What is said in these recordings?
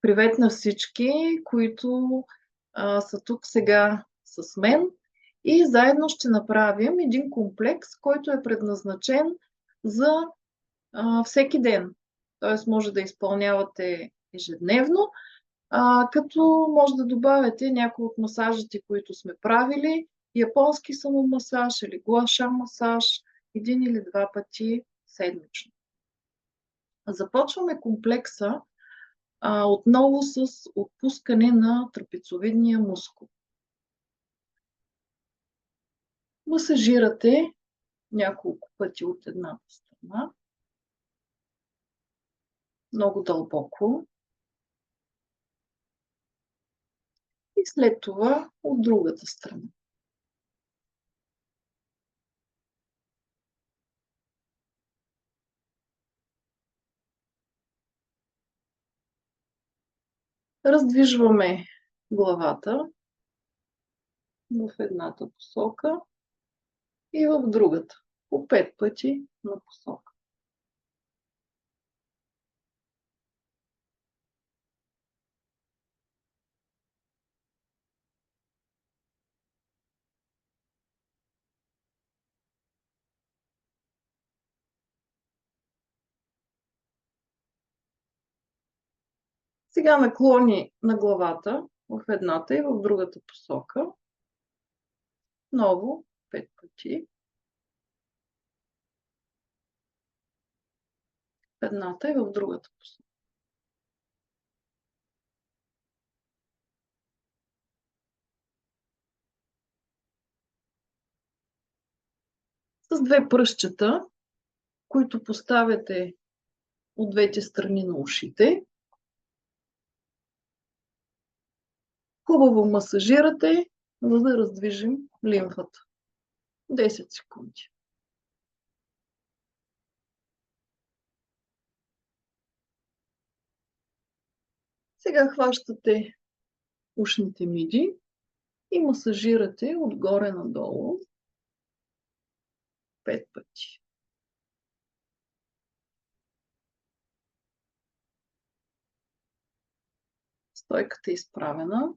Привет на всички, които са тук сега с мен и заедно ще направим един комплекс, който е предназначен за всеки ден. Т.е. може да изпълнявате ежедневно, като може да добавяте някои от масажите, които сме правили, японски самомасаж или гуаша масаж, един или два пъти седмично. Започваме комплекса отново с отпускане на трапецовидния мускул. Масажирате няколко пъти от едната страна, много дълбоко, и след това от другата страна. Раздвижваме главата в едната посока и в другата, по 5 пъти на посока. Сега наклони на главата в едната и в другата посока. Ново 5 пъти. В едната и в другата посока. С две пръстчета, които поставяте от двете страни на ушите. Хубаво масажирате, за да раздвижим лимфата. 10 секунди. Сега хващате ушните миди и масажирате отгоре надолу 5 пъти. Стойката е изправена.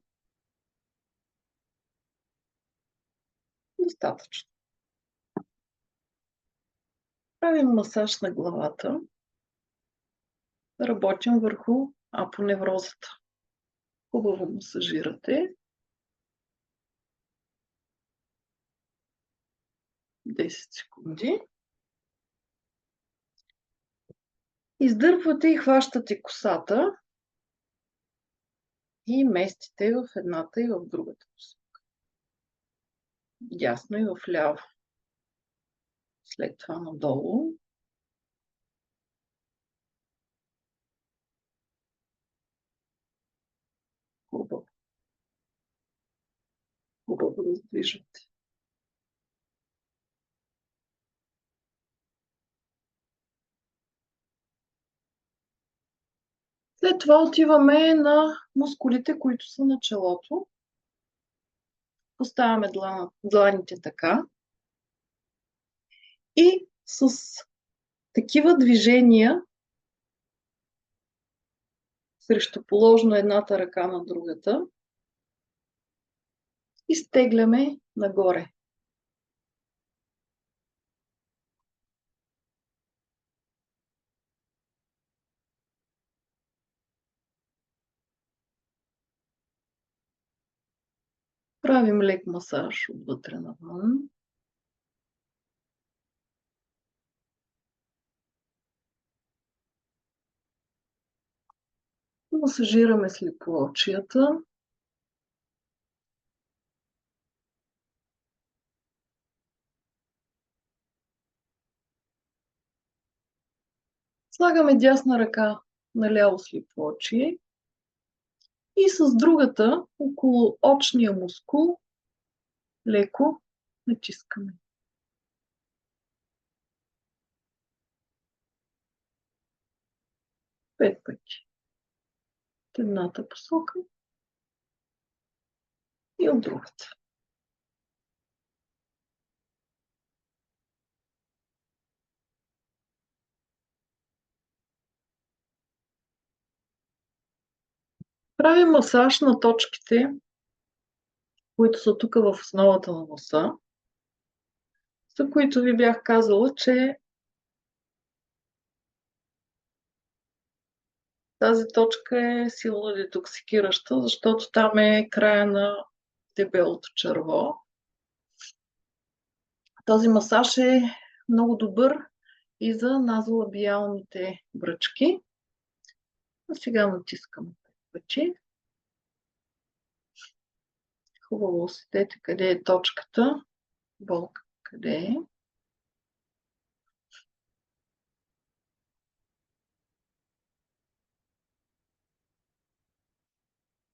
Достатъчно. Правим масаж на главата. Работим върху апоневрозата. Хубаво масажирате. 10 секунди. Издърпвате и хващате косата и местите в едната и в другата посока. Дясно и вляво. След това надолу. Хубаво. Хубаво раздвижвате. След това отиваме на мускулите, които са на челото. Поставяме дланите така. И с такива движения срещу положено едната ръка на другата изтегляме нагоре. Правим лек масаж отвътре навън. Масажираме слепоочията. Слагаме дясна ръка на ляво слепоочие и с другата около очния мускул леко натискаме. 5 пъти. От едната посока и от другата. Правим масаж на точките, които са тук в основата на носа, за които ви бях казала, че тази точка е силно детоксикираща, защото там е края на дебелото черво. Този масаж е много добър и за назолабиалните бръчки. А сега натискам пъти. Хубаво усетете къде е точката, болка къде е.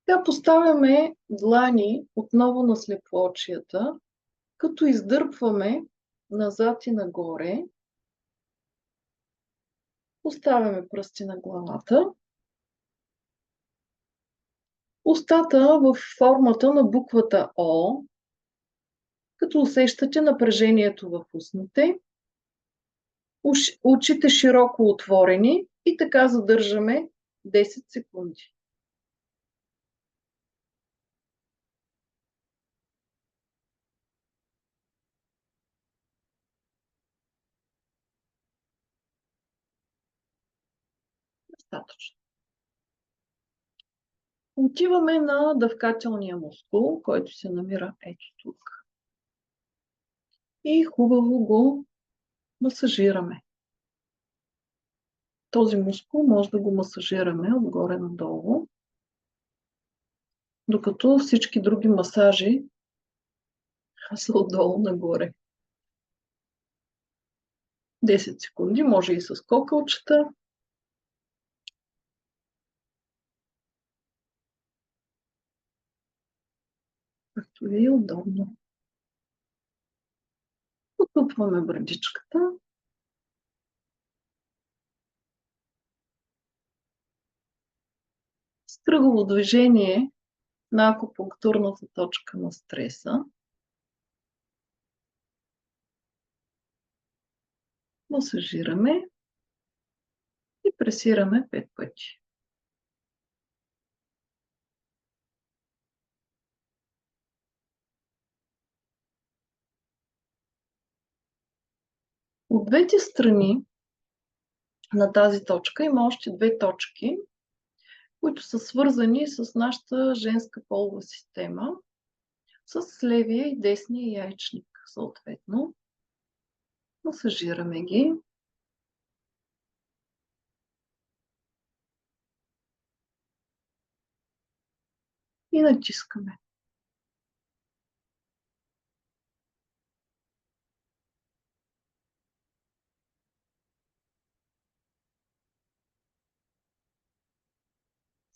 Сега поставяме длани отново на слепоочията, като издърпваме назад и нагоре. Поставяме пръсти на главата. Устата в формата на буквата О, като усещате напрежението в устните. Очите широко отворени и така задържаме 10 секунди. Достатъчно. Отиваме на дъвкателния мускул, който се намира ето тук. И хубаво го масажираме. Този мускул може да го масажираме отгоре надолу, докато всички други масажи са отдолу нагоре. 10 секунди, може и с кокълчета. Както ви е удобно. Потупваме брадичката. С кръгово движение на акупунктурната точка на стреса. Масажираме и пресираме 5 пъти. От двете страни на тази точка има още две точки, които са свързани с нашата женска полова система, с левия и десния яйчник, съответно. Масажираме ги. И натискаме.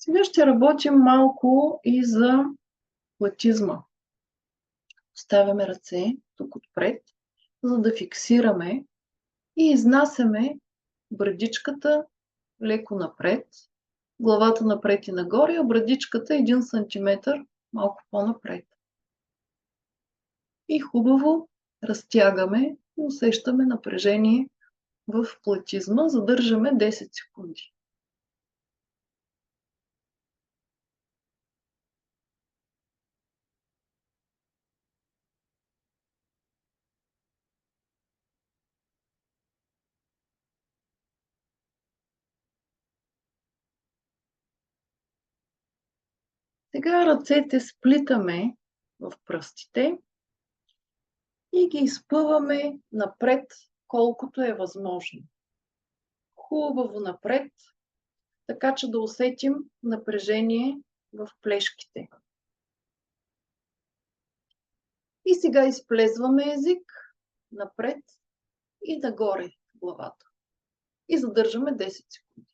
Сега ще работим малко и за платизма. Ставяме ръце тук отпред, за да фиксираме и изнасяме брадичката леко напред, главата напред и нагоре, а брадичката 1 см малко по-напред. И хубаво разтягаме, усещаме напрежение в платизма, задържаме 10 секунди. Сега ръцете сплитаме в пръстите и ги изпъваме напред, колкото е възможно. Хубаво напред, така че да усетим напрежение в плешките. И сега изплезваме език напред и нагоре главата. И задържаме 10 секунди.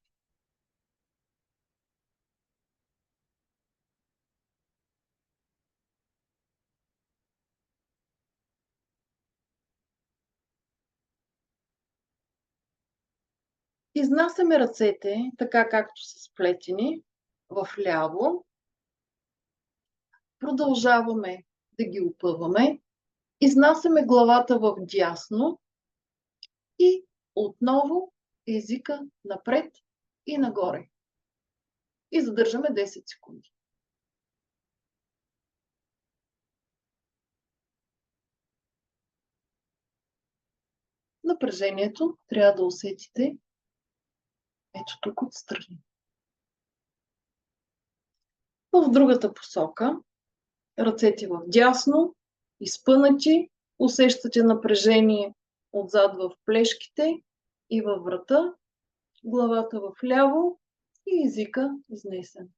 Изнасяме ръцете, така както са сплетени, в ляво. Продължаваме да ги опъваме. Изнасяме главата в дясно и отново езика напред и нагоре. и задържаме 10 секунди. Напрежението трябва да усетите ето тук отстрани. В другата посока, ръцете вдясно, изпънати, усещате напрежение отзад в плешките и във врата, главата вляво и езика изнесен.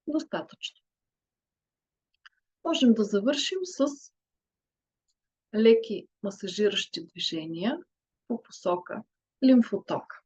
Достатъчно. Можем да завършим с леки масажиращи движения по посока лимфоток.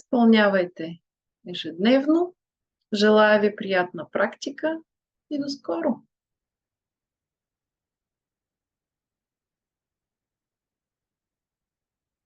Изпълнявайте ежедневно. Желая ви приятна практика и до скоро!